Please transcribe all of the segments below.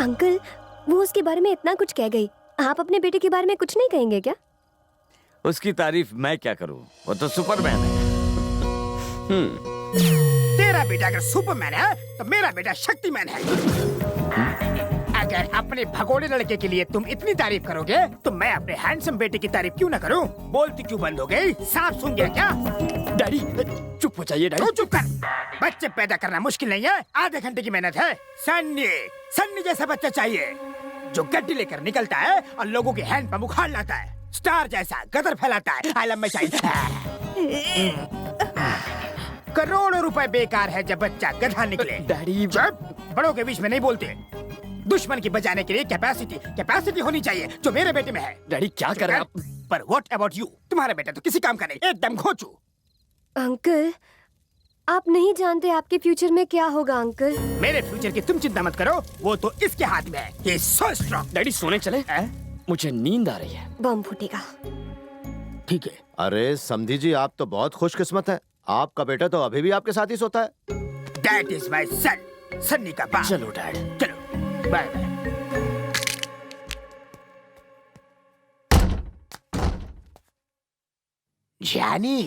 Uncle, वो उसके बारे में इतना कुछ कह गई, आप अपने बेटे के बारे में कुछ नहीं कहेंगे क्या? उसकी तारीफ मैं क्या करूं, वो तो सुपरमैन है। तेरा बेटा अगर सुपरमैन है तो मेरा बेटा शक्तिमैन है। अगर अपने भगोड़े लड़के के लिए तुम इतनी तारीफ करोगे तो मैं अपने हैंडसम बेटे की तारीफ क्यों ना करूं? बोलती क्यों बंद हो गई? सांप सूंघ गया क्या? डैडी चुप हो जाइए डैडी। तू चुप कर। बच्चे पैदा करना मुश्किल नहीं है, आधे घंटे की मेहनत है। सन्नी जैसा बच्चा चाहिए जो गड्डी लेकर निकलता है और लोगों के हैंड पंप उखाड़ लाता है। स्टार जैसा गदर फैलाता है। I love my child. करोड़ों रुपए बेकार है जब बच्चा गधा निकले। डैडी बड़ों के बीच में नहीं बोलते। दुश्मन की बचाने के लिए कैपेसिटी होनी चाहिए जो मेरे बेटे में है। डैडी क्या कर रहे हैं आप? पर व्हाट अबाउट यू? तुम्हारा बेटा तो किसी काम का नहीं, एकदम घोंचू। अंकल, आप नहीं जानते आपके फ्यूचर में क्या होगा अंकल। मेरे फ्यूचर की तुम चिंता मत करो, वो तो इसके हाथ में है। He is so strong। Daddy सोने चले? मुझे नींद आ रही है। बम फूटेगा। ठीक है। अरे समधी जी, आप तो बहुत खुशकिस्मत हैं। आपका बेटा तो अभी भी आपके साथ ही सोता है। That is my son, Sunny का बाप। चलो डैड, चलो बाय बाय। जानी,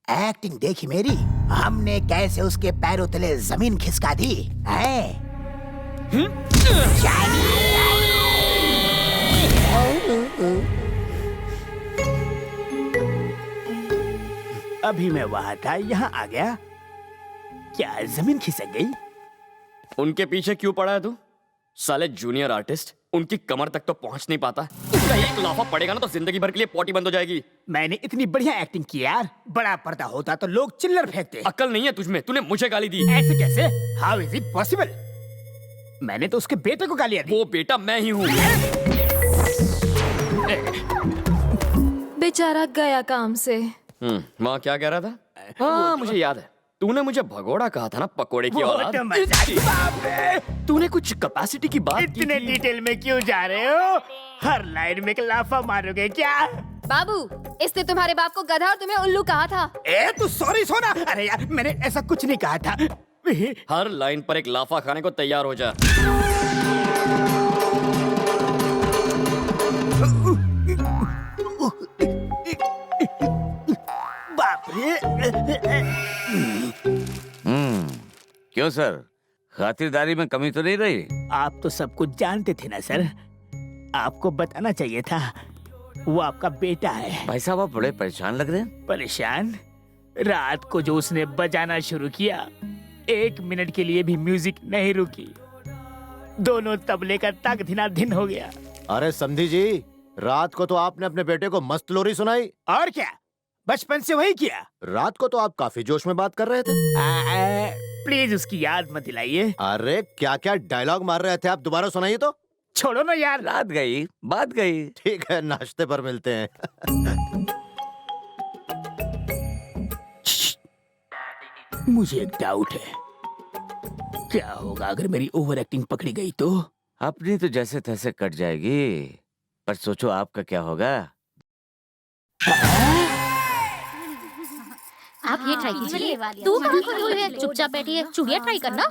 एक्टिंग देखी मेरी? हमने कैसे उसके पैरों तले जमीन खिसका दी है? अभी मैं वहाँ था, यहाँ आ गया। क्या जमीन खिसक गई? उनके पीछे क्यों पड़ा है तू? साले जूनियर आर्टिस्ट, उनकी कमर तक तो पहुंच नहीं पाता। उसका एक लाफा पड़ेगा ना तो जिंदगी भर के लिए पॉटी बंद हो जाएगी। मैंने इतनी बढ़िया एक्टिंग की यार। बड़ा पर्दा होता तो लोग चिल्लर फेंकते। अक्ल नहीं है तुझमें, तूने मुझे गाली दी। ऐसे कैसे? How is it possible? मैंने तो उसके बेटे को गालियां दी। वो बेटा मैं ही हूँ। बेचारा गया काम से। वहाँ क्या कह रहा था? हाँ मुझे याद है, तूने मुझे भगोड़ा कहा था ना, पकोड़े की औलाद। तो मजाक बाप रे। तूने कुछ कैपेसिटी की बात की इतने थी। डिटेल में क्यों जा रहे हो? हर लाइन में एक लाफा मारोगे क्या? बाबू, इसने तुम्हारे बाप को गधा और तुम्हें उल्लू कहा था। ए तू सॉरी सोना। अरे यार मैंने ऐसा कुछ नहीं कहा था। हर लाइन पर एक लाफा खाने को तैयार हो जा। बाप रे। क्यों सर, खातिरदारी में कमी तो नहीं रही? आप तो सब कुछ जानते थे ना सर, आपको बताना चाहिए था। वो आपका बेटा है। भाई साहब आप बड़े परेशान लग रहे हैं। परेशान? रात को जो उसने बजाना शुरू किया, 1 मिनट के लिए भी म्यूजिक नहीं रुकी। दोनों तबले का तक धिना धिन हो गया। अरे समधी जी, रात को तो आपने अपने बेटे को मस्त लोरी सुनाई। और क्या, बचपन से वही किया। रात को तो आप काफी जोश में बात कर रहे थे। प्लीज उसकी याद मत दिलाइए। अरे क्या क्या डायलॉग मार रहे थे आप, दोबारा सुनाइए तो। छोड़ो ना यार। रात गई बात गई। ठीक है, नाश्ते पर मिलते हैं। मुझे एक डाउट है, क्या होगा अगर मेरी ओवर एक्टिंग पकड़ी गई तो? अपनी तो जैसे तैसे कट जाएगी, पर सोचो आपका क्या होगा। आप ये ट्राई कीजिए। तू कहाँ खोई हुई है? चुपचाप बैठी है। चूड़िया ट्राई करना।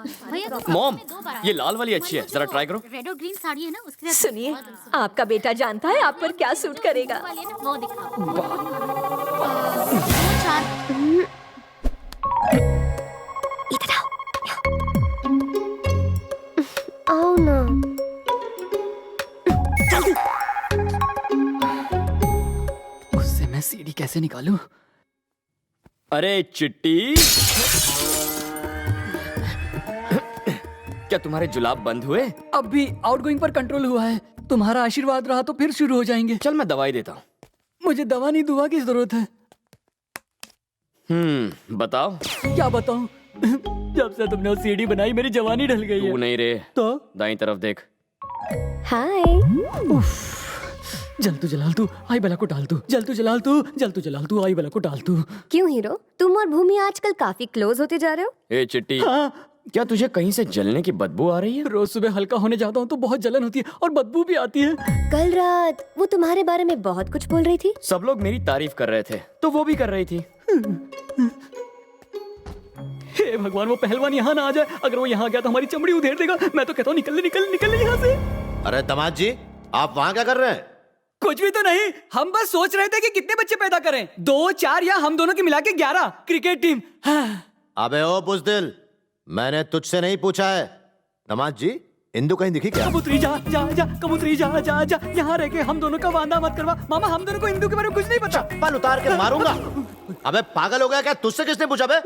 मॉम, ये लाल वाली अच्छी है, जरा ट्राई करो। रेड और ग्रीन साड़ी है ना, उसके साथ सुनिए, आपका बेटा जानता है आप पर क्या सूट करेगा। वो दिखाओ। इधर आओ ना। उससे मैं सीढ़ी कैसे निकालूं? अरे चिट्टी, क्या तुम्हारे जुलाब बंद हुए? अब भी आउटगोइंग पर कंट्रोल हुआ है। तुम्हारा आशीर्वाद रहा तो फिर शुरू हो जाएंगे। चल मैं दवाई देता हूँ। मुझे दवा नहीं, दुआ की जरूरत है। बताओ। क्या बताऊं? जब से तुमने वो सीढ़ी बनाई मेरी जवानी ढल गई है। तू नहीं रे, तो दाईं तरफ देख। हाय। जल तू जलाल तू आई बला को डाल तू, जल तू जलाल तू, जल तू जलाल तू आई बला को डाल तू। क्यों हीरो, तुम और भूमि आजकल काफी क्लोज होते जा रहे हो। ए चिट्टी, क्या तुझे कहीं से जलने की बदबू आ रही है? रोज सुबह हल्का होने जाता हूँ तो बहुत जलन होती है और बदबू भी आती है। कल रात वो तुम्हारे बारे में बहुत कुछ बोल रही थी। सब लोग मेरी तारीफ कर रहे थे तो वो भी कर रही थी। हे भगवान, वो पहलवान यहाँ ना आ जाए। अगर वो यहाँ गया तो हमारी चमड़ी उधेड़ देगा। मैं तो कहता हूँ निकल निकल यहाँ से। अरे दामाद जी, आप वहाँ क्या कर रहे हैं? कुछ भी तो नहीं, हम बस सोच रहे थे कि कितने बच्चे पैदा करें। 2, 4 या हम दोनों की मिला के 11 क्रिकेट टीम। अबे ओ बुज़दिल, मैंने तुझसे नहीं पूछा है। दामाद जी, इंदु कहीं दिखी क्या? कबूतरी जा जा जा, कबूतरी जा जा जा, यहाँ रह के हम दोनों का वादा मत करवा। मामा, हम दोनों को इंदु के बारे में कुछ नहीं पता। चप्पल उतार के मारूंगा। अबे पागल हो गया क्या? तुझसे किसने पूछा बे?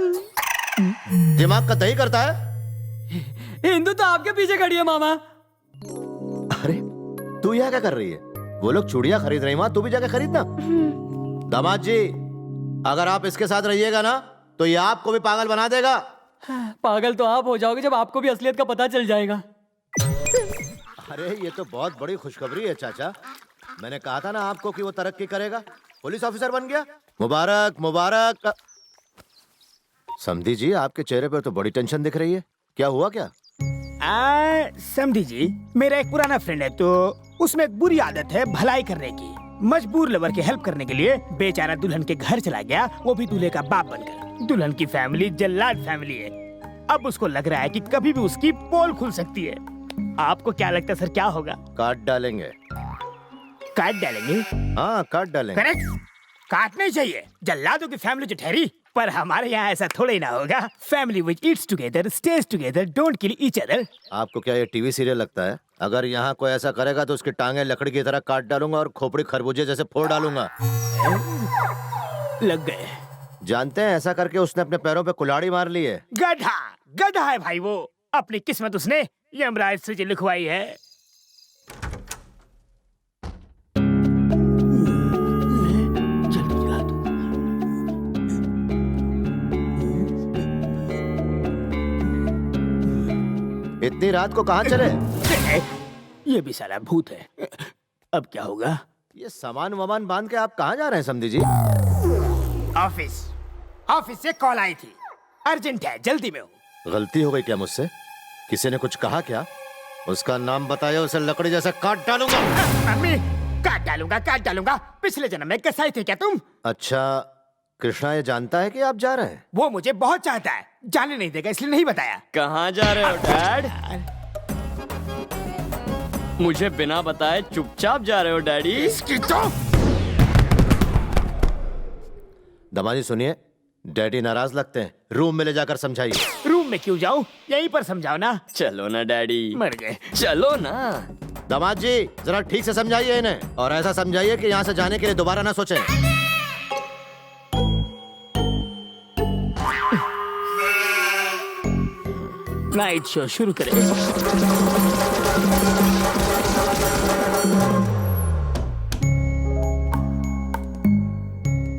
दिमाग का दही करता है? इंदु तो आपके पीछे खड़ी है मामा। अरे तू यहाँ क्या कर रही है? वो लोग चूड़ियां खरीद रही, वहां तू भी जाके खरीदना। दामाद जी, अगर आप इसके साथ रहिएगा ना तो ये आपको भी पागल बना देगा। पागल तो आप हो जाओगे जब आपको भी असलियत का पता चल जाएगा। अरे ये तो बहुत बड़ी खुशखबरी है चाचा। मैंने कहा था ना आपको कि वो तरक्की करेगा, पुलिस ऑफिसर बन गया। मुबारक मुबारक। समधी जी, आपके चेहरे पर तो बड़ी टेंशन दिख रही है, क्या हुआ क्या? समधी जी, मेरा एक पुराना फ्रेंड है, तो उसमें एक बुरी आदत है भलाई करने की। मजबूर लवर की हेल्प करने के लिए बेचारा दुल्हन के घर चला गया, वो भी दूल्हे का बाप बनकर। दुल्हन की फैमिली जल्लाद फैमिली है। अब उसको लग रहा है कि कभी भी उसकी पोल खुल सकती है। आपको क्या लगता है सर, क्या होगा? काट डालेंगे। काट डालेंगे? हाँ, काट डालेंगे। करेक्ट, काटना ही चाहिए। जल्लादों की फैमिली जो ठहरी, पर हमारे यहाँ ऐसा थोड़ा ही ना होगा। Family which eats together, stage together, don't kill each other. आपको क्या ये टीवी सीरियल लगता है? अगर यहाँ कोई ऐसा करेगा तो उसकी टांगे लकड़ी की तरह काट डालूंगा और खोपड़ी खरबूजे जैसे फोड़ डालूंगा। लग गए। जानते हैं, ऐसा करके उसने अपने पैरों पे कुल्हाड़ी मार ली है। गधा गधा है भाई वो। अपनी किस्मत उसने यमराज से जो लिखवाई है। इतनी रात को कहाँ चले? ये भी साला भूत है। अब क्या होगा? ये सामान वामान बांध के आप कहाँ जा रहे हैं समधी जी? ऑफिस से कॉल आई थी, अर्जेंट है, जल्दी में हूँ। गलती हो गई क्या मुझसे? किसी ने कुछ कहा क्या? उसका नाम बताया, उसे लकड़ी जैसा काट डालूंगा। मम्मी, काट डालूंगा। पिछले जन्म में कसाई थे क्या तुम? अच्छा, कृष्णा ये जानता है कि आप जा रहे हैं? वो मुझे बहुत चाहता है, जाने नहीं देगा, इसलिए नहीं बताया। कहाँ जा रहे हो डैड? मुझे बिना बताए चुपचाप जा रहे हो डैडी? इसकी तो दमाजी सुनिए, डैडी नाराज लगते हैं, रूम में ले जाकर समझाइए। रूम में क्यों जाऊं? यहीं पर समझाओ ना। चलो ना डैडी। मर गए। चलो ना। दामाद जी, जरा ठीक से समझाइए इन्हें, और ऐसा समझाइए कि यहाँ से जाने के लिए दोबारा ना सोचें। नाइट शो शुरू करें।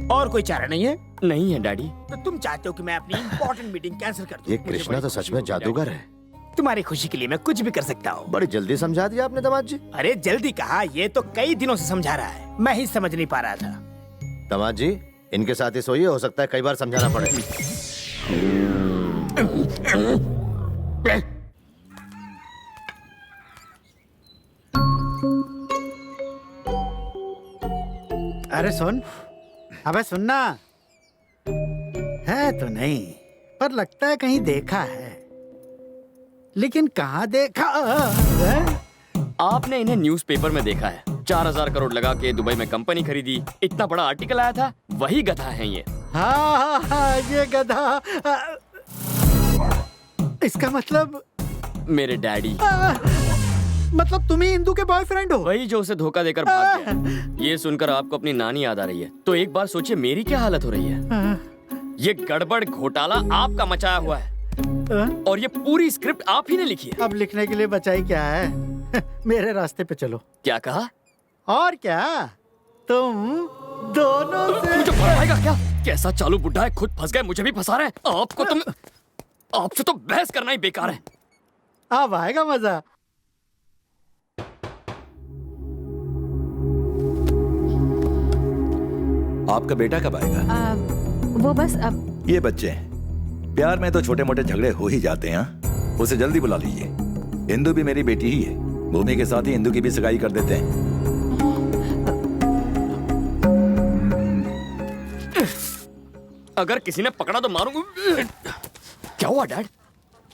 और कोई चारा नहीं है? नहीं है डैडी। तो तुम चाहते हो कि मैं अपनी इंपॉर्टेंट मीटिंग कैंसिल कर दूं? ये मुझे कृष्णा बड़ी तो सच खुशी में होगी जादूगर डैडी। है। तुम्हारी खुशी के लिए मैं कुछ भी कर सकता हूँ। बड़ी जल्दी समझा दिया आपने दामाद जी। अरे जल्दी कहा, ये तो कई दिनों से समझा रहा है, मैं ही समझ नहीं पा रहा था। दामाद जी, इनके साथ ही सोइए, हो सकता है कई बार समझाना पड़े। अरे सुन, अबे सुनना। है तो नहीं, पर लगता है कहीं देखा है, लेकिन कहाँ देखा है? आपने इन्हें न्यूज़पेपर में देखा है। 4000 करोड़ लगा के दुबई में कंपनी खरीदी, इतना बड़ा आर्टिकल आया था। वही गधा है ये। हाँ, ये गधा। इसका मतलब मेरे डैडी। मतलब तुम ही इंदु के बॉयफ्रेंड हो? वही जो उसे धोखा देकर भाग गया। ये सुनकर आपको अपनी नानी याद आ रही है, तो एक बार सोचिए मेरी क्या हालत हो रही है। ये गड़बड़ घोटाला आपका मचाया हुआ है, और ये पूरी स्क्रिप्ट आप ही ने लिखी है। अब लिखने के लिए बचाई क्या है? मेरे रास्ते पे चलो। क्या कहा? और क्या, तुम दोनों से। मुझे फंसाएगा क्या? कैसा चालू बुड्ढा है, खुद फंस गए, मुझे भी फंसा रहे हैं। आपसे तो बहस करना ही बेकार है। अब आएगा मजा। आपका बेटा कब आएगा? वो बस अब। ये बच्चे हैं, प्यार में तो छोटे मोटे झगड़े हो ही जाते हैं। उसे जल्दी बुला लीजिए। इंदु भी मेरी बेटी ही है, भूमि के साथ ही इंदु की भी सगाई कर देते हैं। अगर किसी ने पकड़ा तो मारूंगा। क्या हुआ डैड?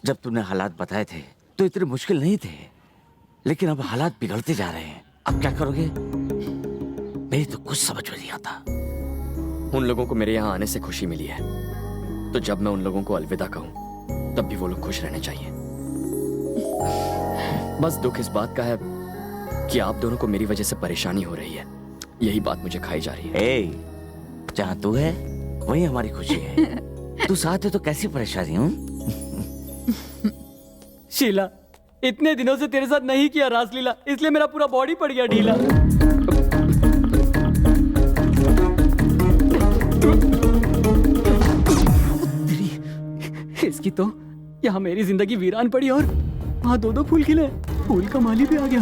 जब तुमने हालात बताए थे तो इतने मुश्किल नहीं थे, लेकिन अब हालात बिगड़ते जा रहे हैं। अब क्या करोगे? मेरी तो कुछ समझ में नहीं आता। उन लोगों को मेरे यहाँ आने से खुशी मिली है, तो जब मैं उन लोगों को अलविदा कहूँ तब भी वो लोग खुश रहने चाहिए। बस दुख इस बात का है कि आप दोनों को मेरी वजह से परेशानी हो रही है। यही बात मुझे खाई जा रही है। जहाँ तू है वही हमारी खुशी है। तू साथ है तो कैसी परेशानी हूँ? शीला, इतने दिनों से तेरे साथ नहीं किया रासलीला, इसलिए मेरा पूरा बॉडी पड़ गया ढीला। इसकी तो यहाँ मेरी जिंदगी वीरान पड़ी और वहाँ दो फूल खिले। फूल का माली भी आ गया।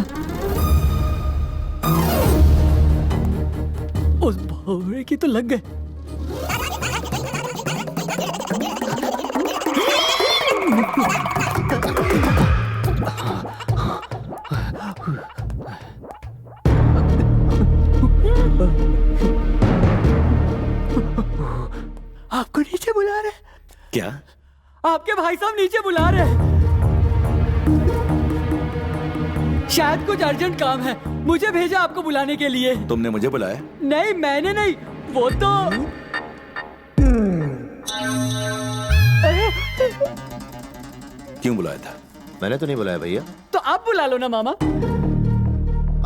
उस भौरे की तो लग गए। आपको नीचे बुला रहे? क्या? आपके भाई साहब नीचे बुला रहे। शायद कुछ अर्जेंट काम है, मुझे भेजा आपको बुलाने के लिए। तुमने मुझे बुलाया? नहीं, मैंने नहीं, वो तो क्यों बुलाया था? मैंने तो नहीं बुलाया भैया। तो आप बुला लो ना मामा।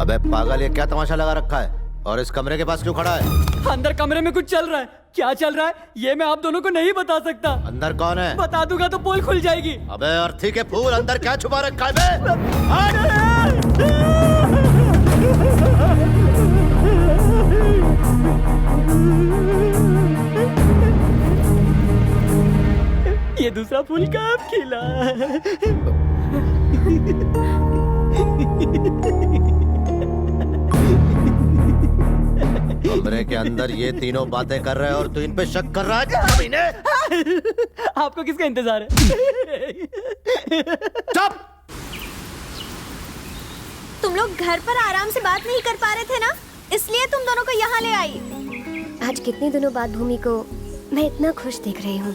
अबे पागल, ये क्या तमाशा लगा रखा है? और इस कमरे के पास क्यों खड़ा है? अंदर कमरे में कुछ चल रहा है। क्या चल रहा है ये मैं आप दोनों को नहीं बता सकता। अंदर कौन है? बता दूंगा तो पोल खुल जाएगी। अबे अर्थी के फूल, अंदर क्या छुपा रखा है बे? ये दूसरा फूल कब खिला? कमरे के अंदर ये तीनों बातें कर रहे हैं और तू इन पे शक कर रहा है? कमीने! आपको किसका इंतजार है? चुप! तुम लोग घर पर आराम से बात नहीं कर पा रहे थे ना, इसलिए तुम दोनों को यहाँ ले आई। आज कितने दिनों बाद भूमि को मैं इतना खुश देख रही हूँ।